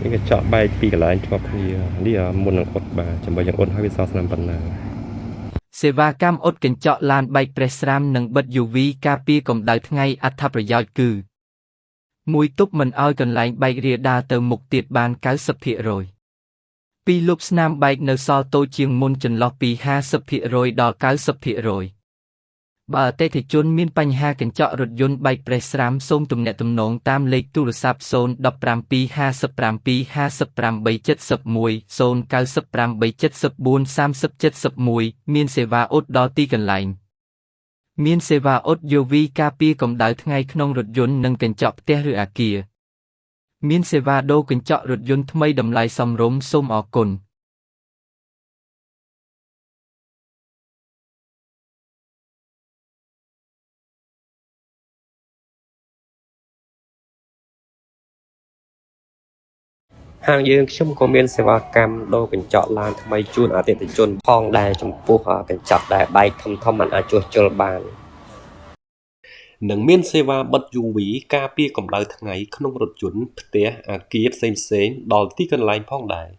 นี่ก็เจาะใบปีกันหลายชอบนี่นี่มุนอังอดบาจำเป็นยังอดให้วิศวสนามปัญนาសេវាកម្មអ៊ុតកញ្ចក់ឡានបែកប្រេះស្រាមនិងបិទ UV ការពារកម្ដៅថ្ងៃអត្ថប្រយោជន៍គឺ1ទប់មិនឲ្យកន្លែងបែករាលដាលទៅមុខទៀតបាន 90% 2លុបស្នាមបែកនៅសល់តូចជាងមុនចន្លោះពី 50% ដល់ 90% បើអតិថិជនមានបញ្ហាកញ្ចក់រថយន្តបែកប្រេះស្រាមសូមទំនាក់ទំនងតាមលេខទូរស័ព្ទ015 257 5871 095 374 3071មានសេវាអ៊ុតដល់ទីកន្លែងមានសេវាអ៊ុត UV ការពារកម្ដៅថ្ងៃក្នុងរថយន្តនិងកញ្ចក់ផ្ទះឬអគារមានសេវាដូរកញ្ចក់រថយន្តថ្មីតម្លៃសមរម្យសូមអរគុណហាងយើងខ្ញុំក៏មានសេវាកម្មដូរកញ្ចក់ឡានថ្មីជូនអតិថិជនផងដែរចំពោះកញ្ចក់ដែលបែកធំៗមិនអាចជួសជុលបាននិងមានសេវាបិទ UV ការពារកម្ដៅថ្ងៃក្នុងរថយន្តផ្ទះអគារផ្សេងៗដល់ទីកន្លែងផងដែរ